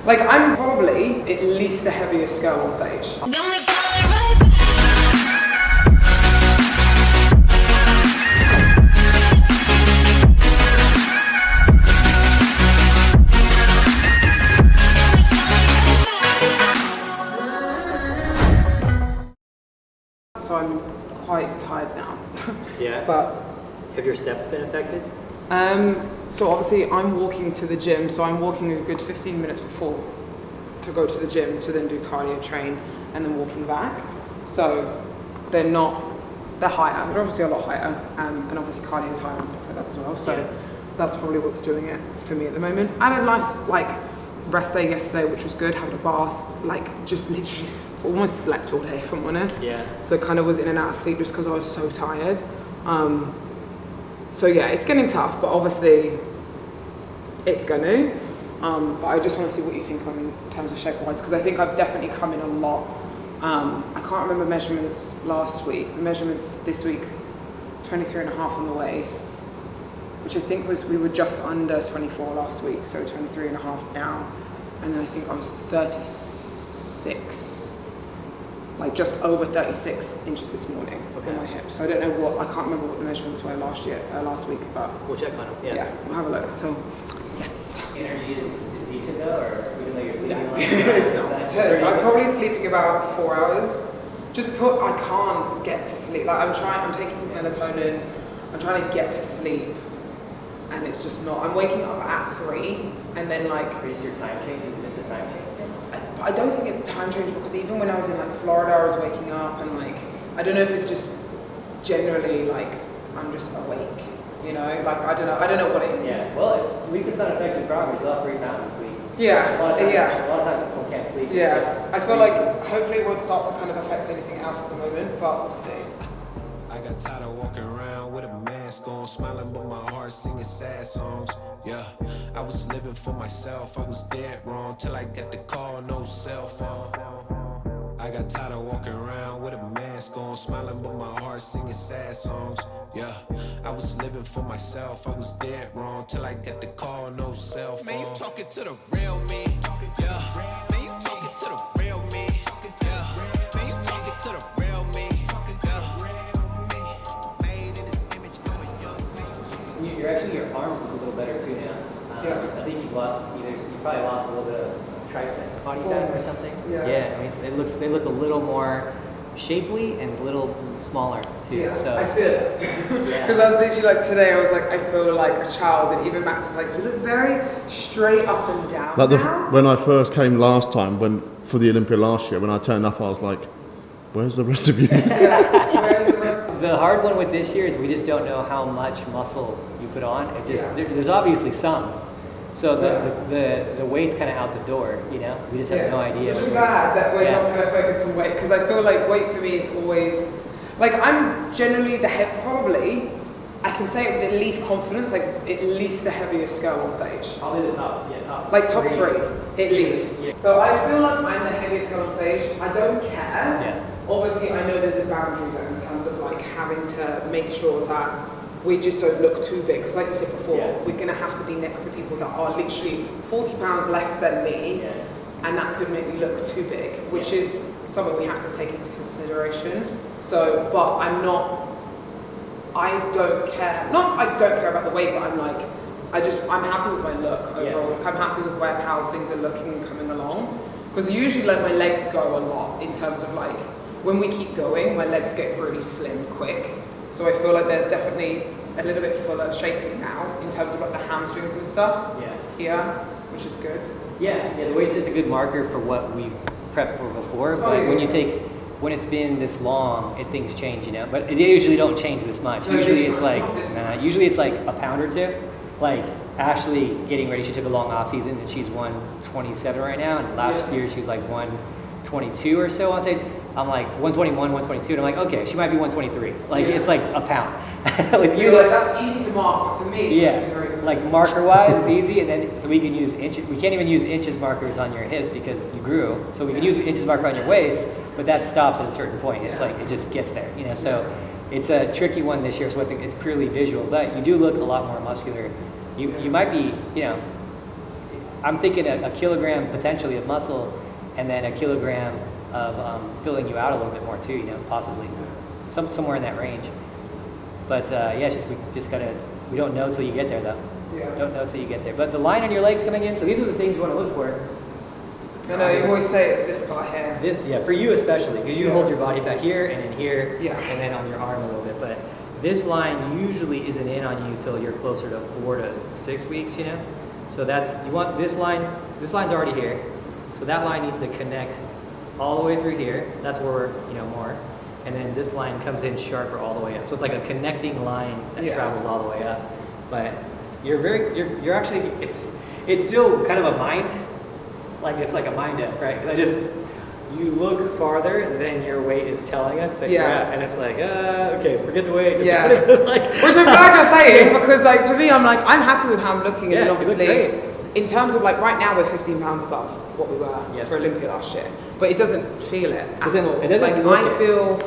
Like, I'm probably at least the heaviest girl on stage. So I'm quite tired now. Yeah? But have your steps been affected? So obviously I'm walking to the gym, so I'm walking a good 15 minutes before to go to the gym to then do cardio train and then walking back. So they're higher, they're obviously a lot higher, and obviously cardio is higher and stuff like that as well. So that's probably what's doing it for me at the moment. I had a nice rest day yesterday, which was good, having a bath, just literally almost slept all day, if I'm honest. Yeah. So kind of was in and out of sleep just because I was so tired. So yeah, it's getting tough, but obviously it's gonna. But I just want to see what you think in terms of shape wise, because I think I've definitely come in a lot. I can't remember measurements last week. The measurements this week, 23.5 on the waist, which I think we were just under 24 last week, so 23.5 now. And then I think I was 36, just over 36 inches this morning on my hips. So I don't know I can't remember what the measurements were last week, but we'll check on them. Yeah, we'll have a look. So, yes. Energy is decent though, or even though you're sleeping a lot? It's not. I'm probably sleeping about 4 hours. I can't get to sleep. I'm taking some melatonin, I'm trying to get to sleep, and it's just not. I'm waking up at 3, and then Is your time change? Is this a time change thing? I don't think it's time change, because even when I was in Florida, I was waking up and I don't know if it's just generally I'm just awake, I don't know what it is. Yeah, well, at least it's not affecting progress. You lost 3 pounds this week. Yeah, a lot of times someone can't sleep. Yeah, I feel hopefully it won't start to kind of affect anything else at the moment, but we'll see. I got tired of walking around with a mask on, smiling but my heart singing sad songs. Yeah, I was living for myself, I was dead wrong till I got the call, no cell phone. I got tired of walking around with a mask on, smiling but my heart singing sad songs. Yeah, I was living for myself, I was dead wrong till I got the call, no cell phone. Man, you talking to the real me, yeah. Man, you talking to the real me, yeah. Man, you talking to the real me, yeah. Made in this image, going young. Your arms look a little better too now. I think you probably lost a little bit of tricep body fat or something. Yeah. I mean, they look a little more shapely and a little smaller too. Yeah, so I feel it. Because I was literally today, I was I feel like a child, and even Max is you look very straight up and down. When I first came last time, for the Olympia last year, when I turned up, I was like, where's the rest of you? Where's the rest? The hard one with this year is we just don't know how much muscle you put on. There's obviously some. So the weight's kind of out the door, We just have no idea. Which I'm glad that we're not going to focus on weight, because I feel weight for me is always, I'm generally probably, I can say it with at least confidence, at least the heaviest girl on stage. Probably the top, top. Top 3, at least. Yeah. So I feel I'm the heaviest girl on stage. I don't care. Yeah. Obviously, I know there's a boundary there in terms of having to make sure that we just don't look too big, because like you said before, we're going to have to be next to people that are literally 40 pounds less than me, and that could make me look too big, which is something we have to take into consideration. So, but I don't care about the weight, but I'm happy with my look overall. I'm happy with how things are looking and coming along, because usually my legs go a lot in terms of when we keep going, my legs get really slim quick. So I feel they're definitely a little bit fuller, shapely now in terms of the hamstrings and stuff. Here, which is good. Yeah, the weight's just a good marker for what we prepped for before. But when it's been this long, things change, But they usually don't change this much. Usually it's usually it's a pound or two. Ashley getting ready, she took a long off season and she's 127 right now, and last year she was 122 or so on stage. I'm 121, 122, and I'm okay, she might be 123. It's a pound. With you, that's easy to mark, but for me, marker wise, it's easy, and then so we can use inches. We can't even use inches markers on your hips because you grew. So we can use inches marker on your waist, but that stops at a certain point. It's it just gets there, So it's a tricky one this year. So I think it's purely visual, but you do look a lot more muscular. You might be, I'm thinking a kilogram potentially of muscle, and then a kilogram of filling you out a little bit more too. You know, possibly somewhere in that range. But yeah, it's just we don't know till you get there though. Yeah. Don't know till you get there. But the line on your legs coming in. So these are the things you want to look for. I know you always say it's this part here. This, yeah, for you especially, because you hold your body back here and in here, Yeah. and then on your arm a little bit. But this line usually isn't in on you till you're closer to 4 to 6 weeks, you know. So you want this line. This line's already here, so that line needs to connect all the way through here. That's where we're, more. And then this line comes in sharper all the way up. So it's like a connecting line that travels all the way up. But you're actually, it's still kind of a mind, like it's like a mind F, right? You look farther than your weight is telling us that you're at, and it's like, okay, forget the weight. Which I'm glad you're saying, because like for me, I'm happy with how I'm looking, and then obviously, in terms of like right now we're 15 pounds above what we were for Olympia last year, but it doesn't feel it at all. It doesn't like I feel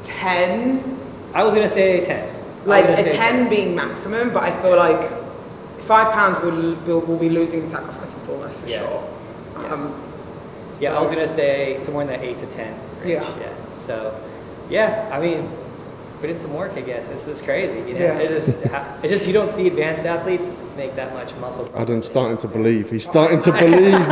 10. I was gonna say 10. Like a 10 being maximum, but I feel like 5 pounds will be losing and sacrificing for us for sure. I was gonna say somewhere in that 8 to 10 range. So, I mean, put in some work, I guess. It's just crazy, It's just you don't see advanced athletes make that much muscle. Adam's starting to believe. He's starting to believe.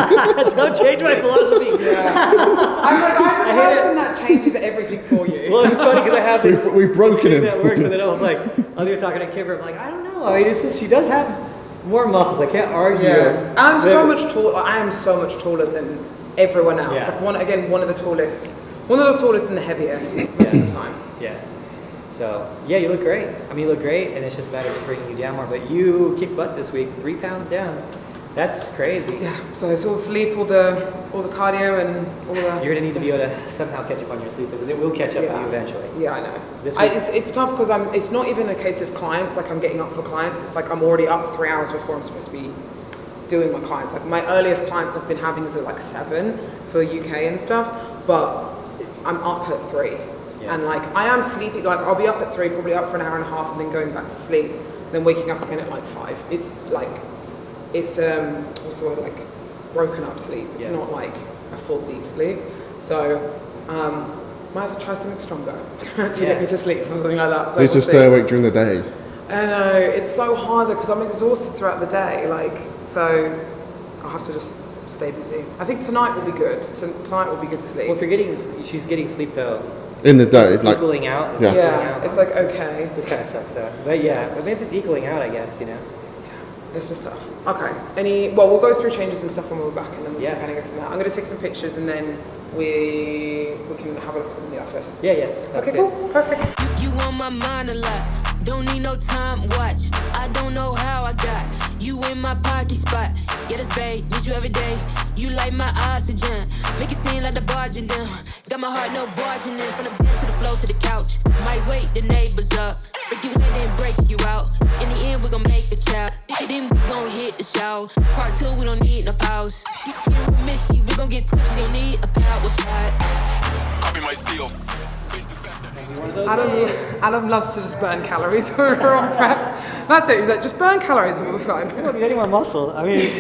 Don't change my philosophy. I'm the person that changes everything for you. Well, it's funny because I have this. We've broken him. That works, and then I was even talking to Kimber. I'm like, I don't know. I mean, it's just she does have more muscles. I can't argue. Yeah, I'm so much taller. I am so much taller than everyone else. Yeah. Like one of the tallest and the heaviest most of the time. Yeah. So you look great. I mean, you look great, and it's just a matter of just bringing you down more. But you kicked butt this week, 3 pounds down. That's crazy. Yeah. So it's all the sleep, all the cardio, and all the. You're gonna need to be able to somehow catch up on your sleep because it will catch up with you eventually. Yeah, I know. It's tough because it's not even a case of clients. Like I'm getting up for clients. It's like I'm already up 3 hours before I'm supposed to be doing my clients. Like my earliest clients I've been having is at like 7 for UK and stuff, but I'm up at 3. And like I am sleepy, like I'll be up at 3, probably up for an hour and a half and then going back to sleep, then waking up again at like 5. It's like, what's the word, like broken up sleep. It's not like a full deep sleep. So might have to try something stronger to get me to sleep or something like that. So Need to stay awake during the day. I know, it's so hard because I'm exhausted throughout the day, so I'll have to just stay busy. I think tonight will be good. Tonight will be good sleep. Well, if she's getting sleep though. In the day, like equaling out. It's like okay. Which kind of sucks though. But maybe if it's equaling out, I guess, Yeah, it's just tough. Okay. We'll go through changes and stuff when we're back, and then we can kind of go from there. I'm going to take some pictures, and then we can have a look in the office. Yeah. Okay, cool. Perfect. You on my mind a lot. Don't need no time watch. I don't know how I got you in my pocket spot. Yeah, that's babe, need you every day. You like my oxygen. Make it seem like the barging down. Got my heart no barging in. From the bed to the floor to the couch. Might wake the neighbors up. Break you in and break you out. In the end, we gon' make a child. Then we gon' hit the show. Part 2, we don't need no pause. You with Misty, we gon' get tipsy. Don't need a power shot. Copy my steal. Adam loves to just burn calories when we're on prep. That's it. He's like, just burn calories and we'll be fine. You don't need any more muscle. I mean,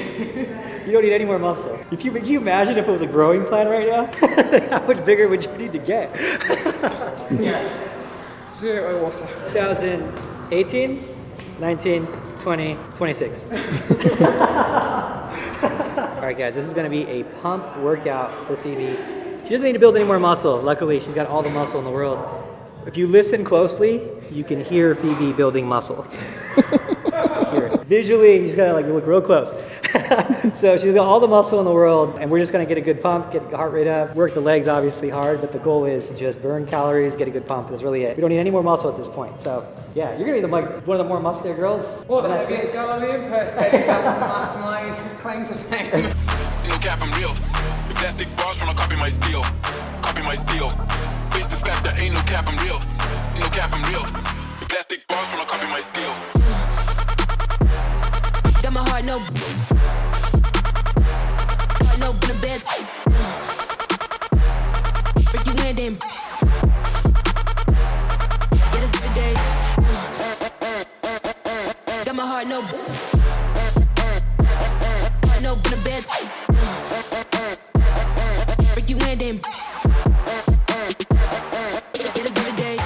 you don't need any more muscle. Can you imagine if it was a growing plan right now? How much bigger would you need to get? Do it with water. 2018, 19, 20, 26. All right, guys, this is going to be a pump workout for Phoebe. She doesn't need to build any more muscle. Luckily, she's got all the muscle in the world. If you listen closely, you can hear Phoebe building muscle. Visually, you just gotta look real close. So she's got all the muscle in the world, and we're just gonna get a good pump, get the heart rate up, work the legs obviously hard, but the goal is just burn calories, get a good pump. That's really it. We don't need any more muscle at this point. So yeah, you're gonna be one of the more muscular girls. Well, the heaviest girl on the Olympia stage. That's my claim to fame. No cap, I'm real. The plastic bars tryna copy my steel. Copy my steel. Face the fact that ain't no cap, I'm real. No cap, I'm real. The plastic bars tryna copy my steel. Got my heart no in the bed. Break you in then. Yeah, that's every day. Got my heart no then. Get us every day.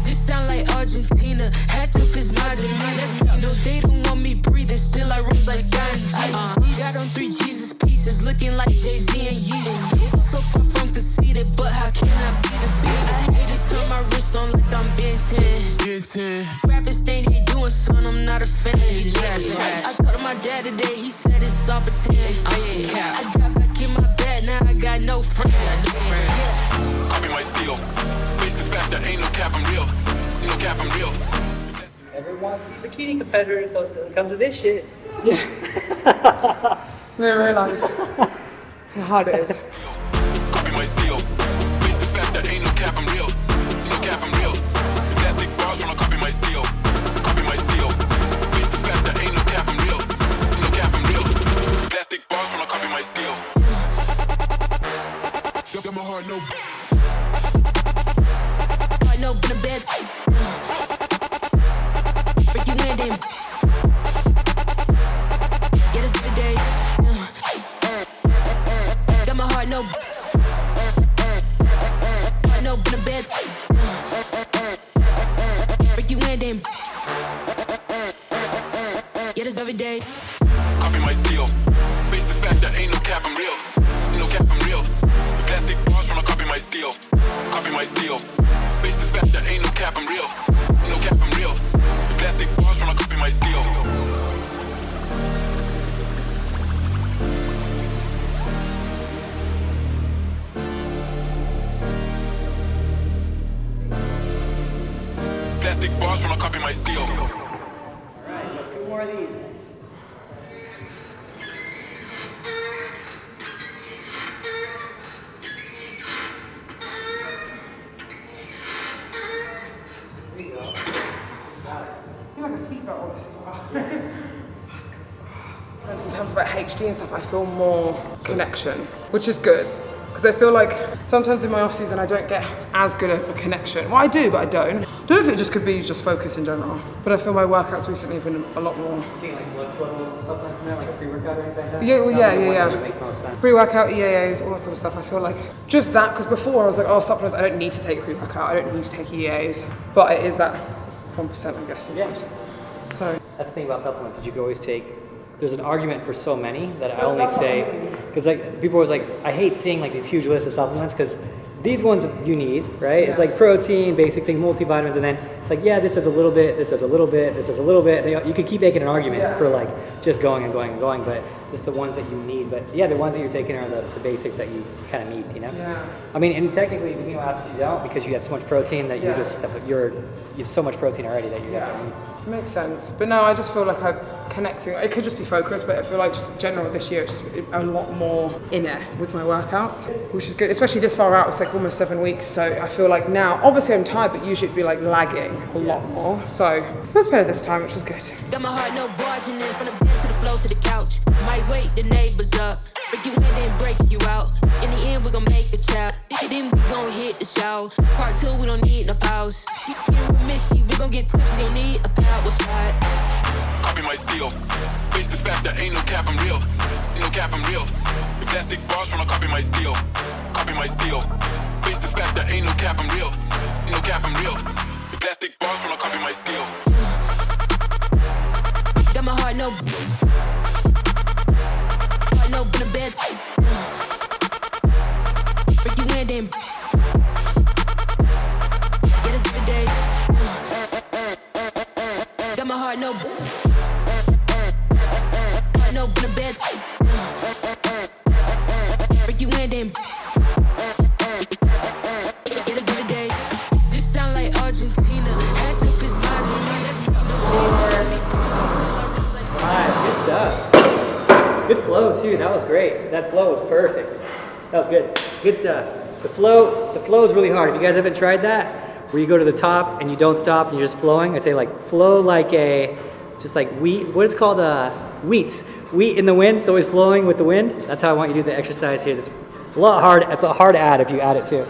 This sound like Argentina. Had to fix my demeanor. No, they don't want me breathing. Still I rose like Gandhi. Got on 3 Jesus pieces, looking like Jay-Z and Yeezy. So far from conceited, but how can I be defeated? I hate it, turn my wrist on like I'm Ben 10. Rappers think they doing son, I'm not a fan. I told my dad today, he said it's all pretend. I got back in my bed, now I got no friends. Copy my steel. Face the fact that ain't no cap, I'm real. No cap, I'm real. Everyone wants to be a bikini competitor until it comes to this shit. Yeah. I didn't realise how hard it is. Copy my steel. Face the fact that ain't no cap, I'm real. No cap, I'm real. The plastic bars wanna copy my steel. Copy my steel. Face the fact that ain't no cap, I'm real. No cap, I'm real. The plastic bars wanna copy my steel. Got my heart, no. I know, in the bed. Break you in, then. Get us every day. Got my heart, no. I know, in the bed. Break you in, then. Get us every day. Copy my steel. Face the fact that ain't no cap, I'm real. No cap, I'm real. The plastic bars wanna copy my steel. Copy my steel. Face the fact that ain't no cap, I'm real. No cap, I'm real. The plastic bars wanna copy my steel. Plastic bars wanna copy my steel. Alright, got 2 more of these. There you go. I feel like a seatbelt on this as well. And in terms of like HD and stuff, I feel more connection, which is good. Because I feel like sometimes in my off season I don't get as good of a connection. Well, I do, but I don't. Don't know if it just could be just focus in general. But I feel my workouts recently have been a lot more. Taking like blood flow supplement from there, like a pre-workout or anything like that? Yeah, well, yeah. Make most sense. Pre-workout, EAAs, all that sort of stuff. I feel like just that, because before I was like, oh, supplements, I don't need to take pre-workout, I don't need to take EAAs. But it is that 1%, I guess, sometimes. Yeah. So. That's the thing about supplements, is you can always take, there's an argument for so many that I only say, because like people are always like, I hate seeing like these huge lists of supplements, because these ones you need, right? Yeah. It's like protein, basic thing, multivitamins, and then it's like, yeah, this is a little bit, this is a little bit, this is a little bit. You could keep making an argument for like just going and going and going, but just the ones that you need. But yeah, the ones that you're taking are the basics that you kind of need, you know? Yeah. I mean, and technically the amino acids you don't, because you have so much protein that you have so much protein already that you don't need. Makes sense. But no, I just feel like I'm connecting. It could just be focus, but I feel like just in general this year, it's just a lot more in it with my workouts, which is good, especially this far out. It's like almost 7 weeks. So I feel like now, obviously I'm tired, but usually it'd be like lagging a lot more. So it was better this time, which was good. Got my heart, no barging in, from the bed to the floor to the couch. Might wake the neighbors up, break you in, then break you out. In the end, we gon' make a child. Then we gon' hit the show. Part 2, we don't need no pause. You with Misty, we gon' get tipsy, don't need a power shot. Copy my steel. Face the fact that ain't no cap, I'm real. No cap, I'm real. The plastic bars wanna copy my steel. Copy my steel. Face the fact that ain't no cap, I'm real. No cap, I'm real. The plastic bars wanna copy my steel. Got my heart, no. Heart, no, in the bed. Break you in, then. Get us every day. Got my heart, no. Heart, no, in the bed. Break you in, then. Get us every day. This sound like Argentina. Had to fix my Alright, good stuff. Good flow too, that was great. That flow was perfect. That was good. Good stuff. The flow is really hard. If you guys haven't tried that, where you go to the top and you don't stop and you're just flowing, I say like flow like just like wheat, what is it called? Wheat in the wind, so it's flowing with the wind. That's how I want you to do the exercise here. It's a lot hard, it's a hard add if you add it too.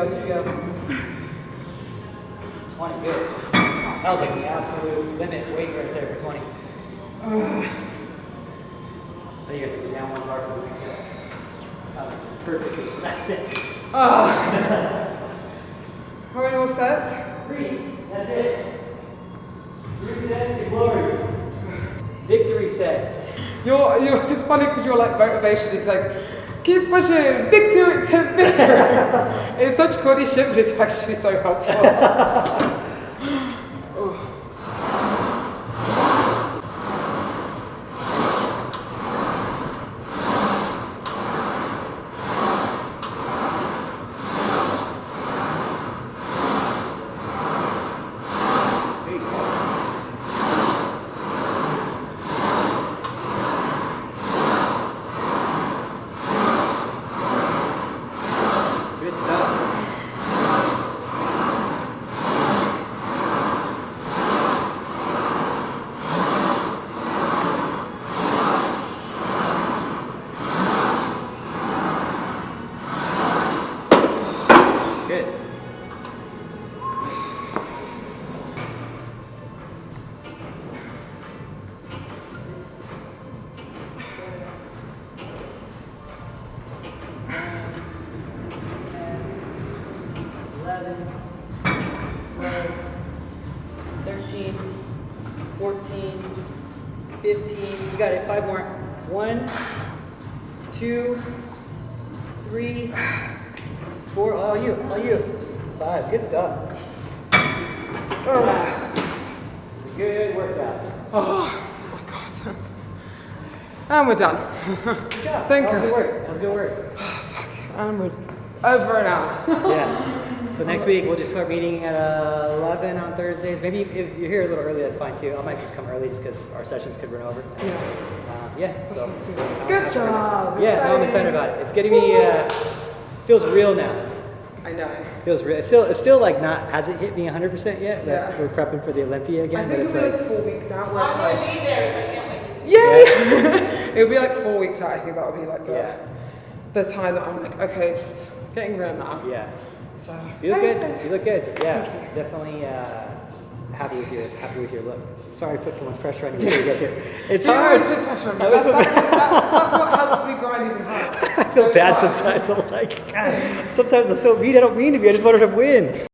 2 to go. 20, good. That was like the absolute limit weight right there for 20. So you have to go down 1 bar for the next set. That was perfect. That's it. How many more sets? 3. That's it. 3 sets to glory. Victory sets. It's funny because you're like motivation is like, keep pushing, victory to victory. It's such gaudy shit, but it's actually so helpful. Good. You got it. 5 more. 1, 2, 3, 4. All you. 5. Good stuff. It's a good workout. Oh my god. And we're done. Good job. Thank you. That was good work. And we're over and out. Yeah. So next week we'll just start meeting at 11 on Thursdays. Maybe if you're here a little early, that's fine too. I might just come early just because our sessions could run over. Yeah. So Good job. Yeah, no, I'm excited about it. It's getting me. Feels real now. I know. Feels real. It's still like not hasn't hit me 100% yet. Yeah. We're prepping for the Olympia again. I think but it'll it's be like 4 weeks out. Where it's like, be there, so I can't wait to see yay! It'll be like 4 weeks out. I think that'll be like the time that I'm like, okay, it's getting real now. Yeah. So You look good. You look good. Yeah, definitely happy with your look. Sorry to put so much pressure on you before you get here. It's hard. Always puts pressure on me. That's what helps me grind even harder. I feel bad sometimes. I'm like, God, sometimes I'm so mean. I don't mean to be. I just want her to win.